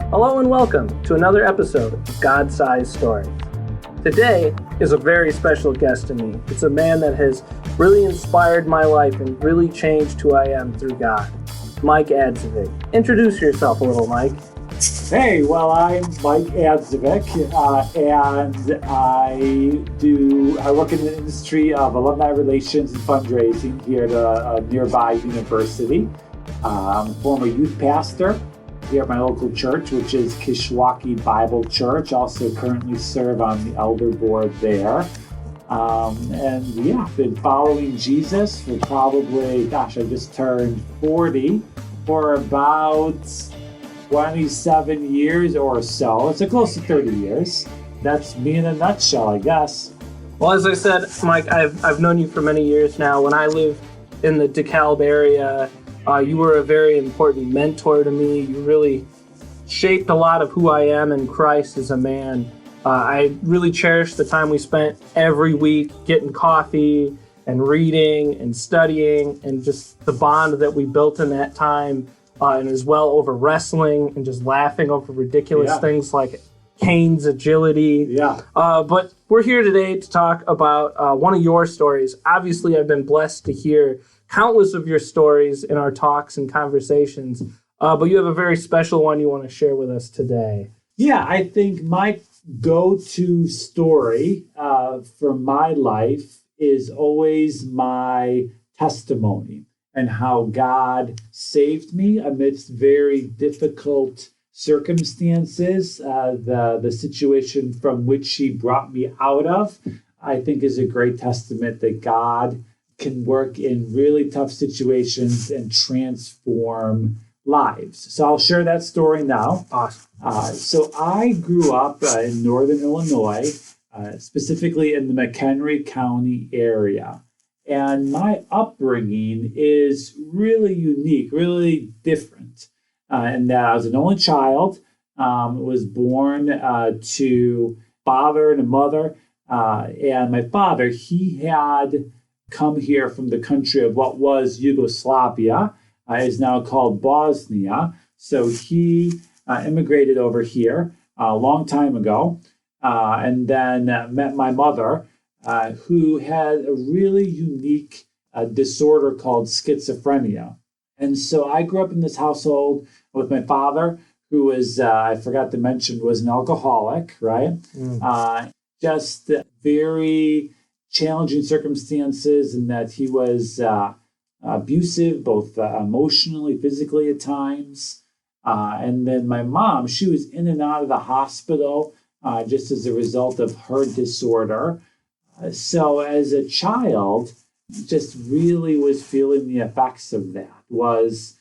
Hello and welcome to another episode of God-Sized Stories. Today is a very special guest to me. It's a man that has really inspired my life and really changed who I am through God. Mike Adzovic. Introduce yourself a little, Mike. Hey, well, I'm Mike Adzovic, and I work in the industry of alumni relations and fundraising here at a nearby university. I'm a former youth pastor here at my local church, which is Kishwaukee Bible Church. Also currently serve on the elder board there. Been following Jesus for probably, I just turned 40 for about 27 years or so. It's close to 30 years. That's me in a nutshell, I guess. Well, as I said, Mike, I've known you for many years now. When I lived in the DeKalb area, you were a very important mentor to me. You really shaped a lot of who I am in Christ as a man. I really cherish the time we spent every week getting coffee and reading and studying, and just the bond that we built in that time, and as well over wrestling and just laughing over ridiculous things like Kane's agility. But we're here today to talk about one of your stories. Obviously, I've been blessed to hear countless of your stories in our talks and conversations, but you have a very special one you want to share with us today. Yeah, I think my go-to story for my life is always my testimony and how God saved me amidst very difficult circumstances. The situation from which He brought me out of, I think, is a great testament that God can work in really tough situations and transform lives. So I'll share that story now. Awesome. So I grew up in northern Illinois, specifically in the McHenry County area. And my upbringing is really unique, really different. And that I was an only child, was born to father and a mother. And my father, he had come here from the country of what was Yugoslavia, is now called Bosnia. So he immigrated over here a long time ago, and then met my mother, who had a really unique disorder called schizophrenia. And so I grew up in this household with my father, who was, I forgot to mention, was an alcoholic, right? Just very challenging circumstances, in that he was abusive, both emotionally, physically at times. And then my mom, she was in and out of the hospital just as a result of her disorder. So as a child, just really was feeling the effects of that, was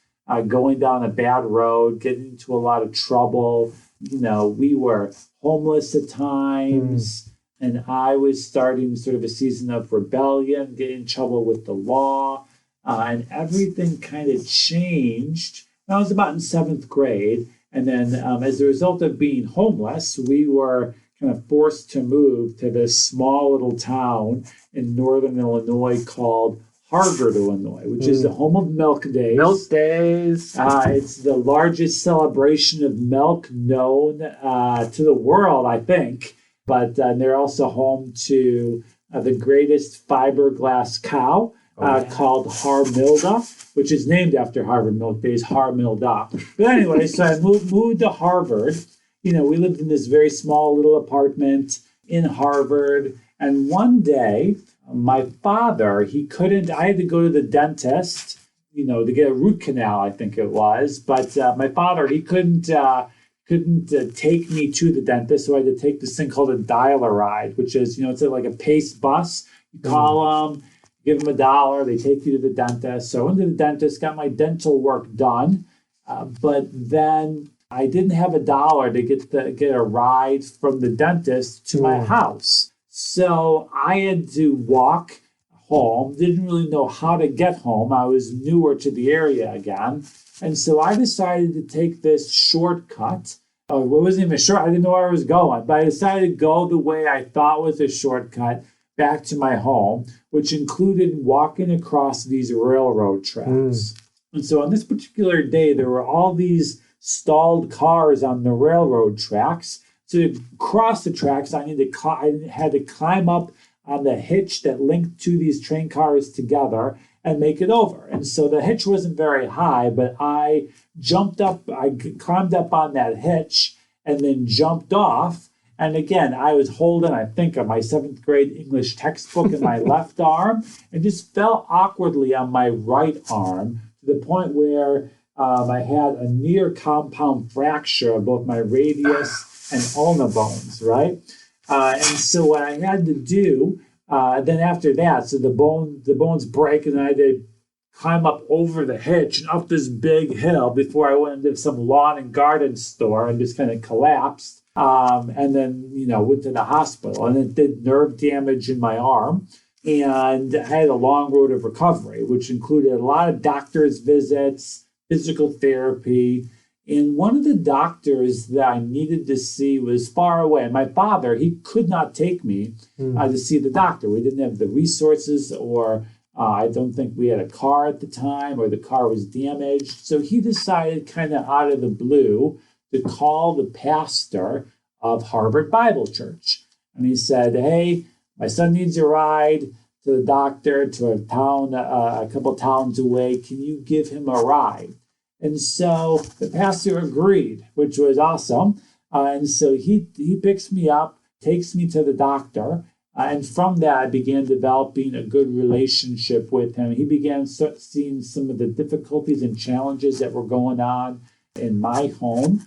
going down a bad road, getting into a lot of trouble. You know, we were homeless at times. And I was starting sort of a season of rebellion, getting in trouble with the law, and everything kind of changed. I was about in 7th grade, and then as a result of being homeless, we were kind of forced to move to this small little town in northern Illinois called Harvard, Illinois, which is the home of Milk Days. Milk Days. It's the largest celebration of milk known to the world, I think. But they're also home to the greatest fiberglass cow called Harmilda, which is named after Harvard Milk Days, Harmilda. But anyway, so I moved to Harvard. You know, we lived in this very small little apartment in Harvard. And one day, my father, I had to go to the dentist, to get a root canal, I think it was. But my father, he couldn't take me to the dentist, so I had to take this thing called a dial-a-ride, which is, it's like a Pace bus. You call them, give them $1, they take you to the dentist. So I went to the dentist, got my dental work done, but then I didn't have $1 to get a ride from the dentist to my house. So I had to walk home, didn't really know how to get home. I was newer to the area again. And so I decided to take this shortcut. It wasn't even short. I didn't know where I was going, but I decided to go the way I thought was a shortcut back to my home, which included walking across these railroad tracks. And so on this particular day, there were all these stalled cars on the railroad tracks. So to cross the tracks, I had to climb up on the hitch that linked to these train cars together and make it over. And so the hitch wasn't very high, but I climbed up on that hitch and then jumped off. And again, I was holding, I think, my 7th grade English textbook in my left arm and just fell awkwardly on my right arm to the point where I had a near compound fracture of both my radius and ulna bones, right? And so what I had to do, then after that, so the bones break, and I had to climb up over the hitch and up this big hill before I went into some lawn and garden store and just kind of collapsed. And then, went to the hospital, and it did nerve damage in my arm. And I had a long road of recovery, which included a lot of doctor's visits, physical therapy. And one of the doctors that I needed to see was far away. My father, he could not take me to see the doctor. We didn't have the resources, or I don't think we had a car at the time, or the car was damaged. So he decided kind of out of the blue to call the pastor of Harvard Bible Church. And he said, hey, my son needs a ride to the doctor to a town, a couple towns away. Can you give him a ride? And so the pastor agreed, which was awesome. And so he picks me up, takes me to the doctor. And from that, I began developing a good relationship with him. He began seeing some of the difficulties and challenges that were going on in my home.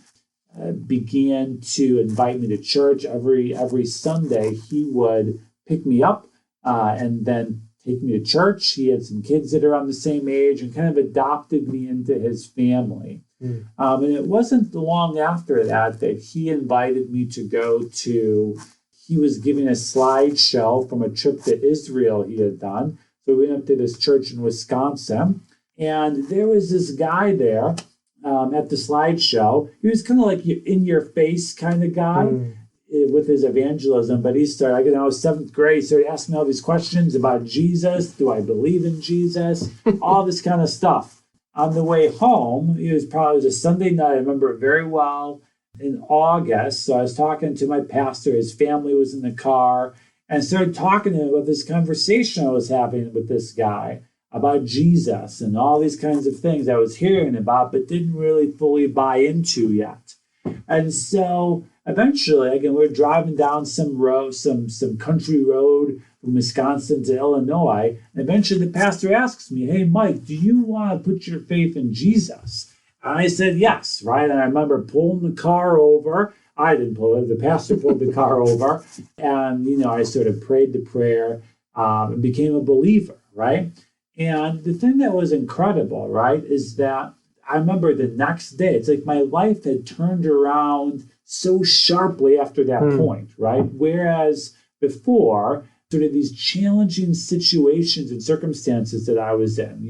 Began to invite me to church every Sunday. He would pick me up and then take me to church. He had some kids that are on the same age and kind of adopted me into his family. And it wasn't long after that he invited me to go to, he was giving a slideshow from a trip to Israel he had done. So we went up to this church in Wisconsin, and there was this guy there at the slideshow. He was kind of like in your face kind of guy with his evangelism, but he started, I was 7th grade, he started asking me all these questions about Jesus. Do I believe in Jesus? All this kind of stuff. On the way home, it was a Sunday night, I remember it very well, in August. So I was talking to my pastor, his family was in the car, and I started talking to him about this conversation I was having with this guy about Jesus and all these kinds of things I was hearing about, but didn't really fully buy into yet. And so eventually, again, we're driving down some road, some country road from Wisconsin to Illinois. And eventually the pastor asks me, hey, Mike, do you want to put your faith in Jesus? And I said, yes, right? And I remember pulling the car over. I didn't pull it. The pastor pulled the car over. And, I sort of prayed the prayer and became a believer, right? And the thing that was incredible, right, is that I remember the next day, it's like my life had turned around so sharply after that point, right? Whereas before, sort of these challenging situations and circumstances that I was in,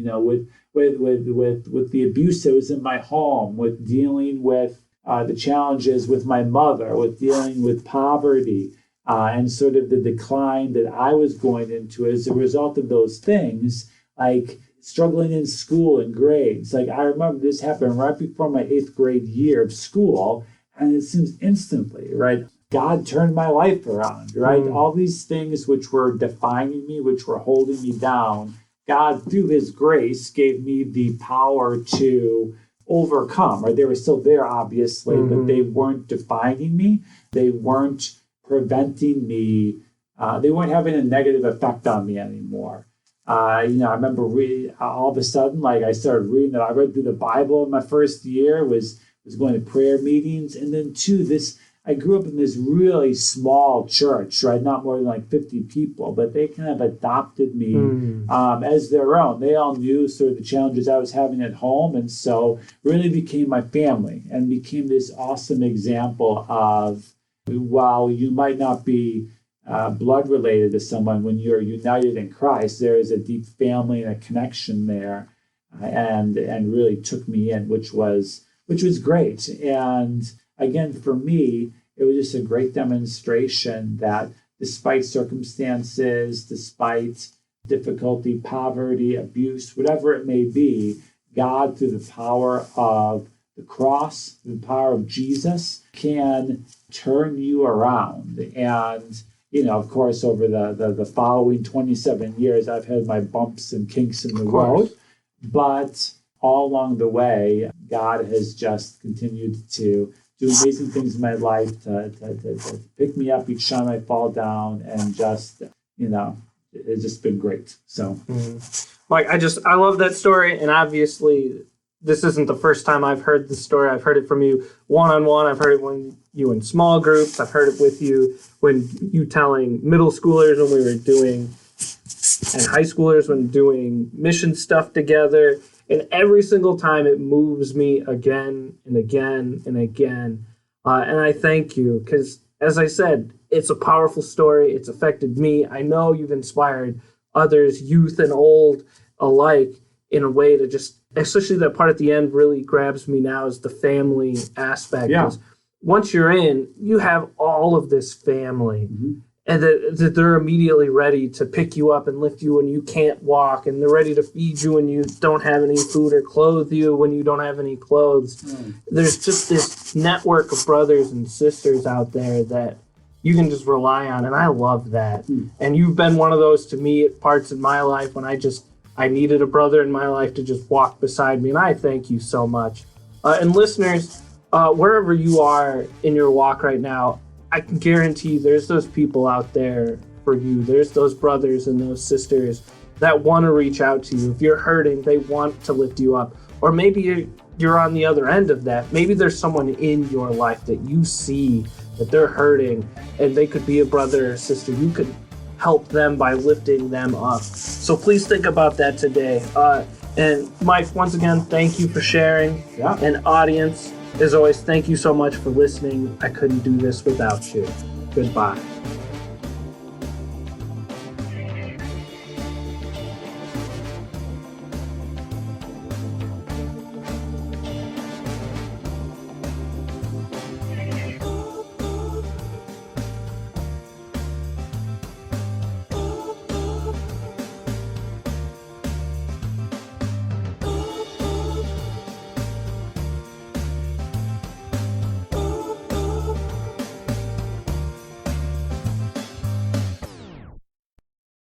with the abuse that was in my home, with dealing with the challenges with my mother, with dealing with poverty, and sort of the decline that I was going into as a result of those things, like struggling in school and grades. Like I remember this happened right before my 8th grade year of school, and it seems instantly, right? God turned my life around, right? All these things which were defining me, which were holding me down, God, through his grace, gave me the power to overcome, right? They were still there, obviously, but they weren't defining me. They weren't preventing me. They weren't having a negative effect on me anymore. I remember all of a sudden, like I started reading, I read through the Bible in my first year, was going to prayer meetings. And then I grew up in this really small church, right? Not more than like 50 people, but they kind of adopted me as their own. They all knew sort of the challenges I was having at home. And so really became my family and became this awesome example of, while you might not be blood related to someone, when you're united in Christ, there is a deep family and a connection there, and really took me in, which was great. And again, for me, it was just a great demonstration that despite circumstances, despite difficulty, poverty, abuse, whatever it may be, God, through the power of the cross, the power of Jesus can turn you around. And, of course, over the following 27 years, I've had my bumps and kinks in the road. But all along the way, God has just continued to do amazing things in my life to pick me up each time I fall down, and just, it's just been great. So, Mike, I love that story, and obviously this isn't the first time I've heard this story. I've heard it from you one-on-one. I've heard it when you in small groups. I've heard it with you when you telling middle schoolers when we were doing, and high schoolers when doing mission stuff together. And every single time it moves me again and again and again. And I thank you because, as I said, it's a powerful story. It's affected me. I know you've inspired others, youth and old alike, in a way to just, especially that part at the end really grabs me now, is the family aspect. Yeah. Once you're in, you have all of this family. Mm-hmm. And that they're immediately ready to pick you up and lift you when you can't walk. And they're ready to feed you when you don't have any food, or clothe you when you don't have any clothes. There's just this network of brothers and sisters out there that you can just rely on. And I love that. And you've been one of those to me at parts in my life when I needed a brother in my life to just walk beside me. And I thank you so much. And listeners, wherever you are in your walk right now, I can guarantee there's those people out there for you. There's those brothers and those sisters that want to reach out to you. If you're hurting, they want to lift you up. Or maybe you're on the other end of that. Maybe there's someone in your life that you see that they're hurting, and they could be a brother or sister. You could help them by lifting them up. So please think about that today. And Mike, once again, thank you for sharing. Yeah. And audience, as always, thank you so much for listening. I couldn't do this without you. Goodbye.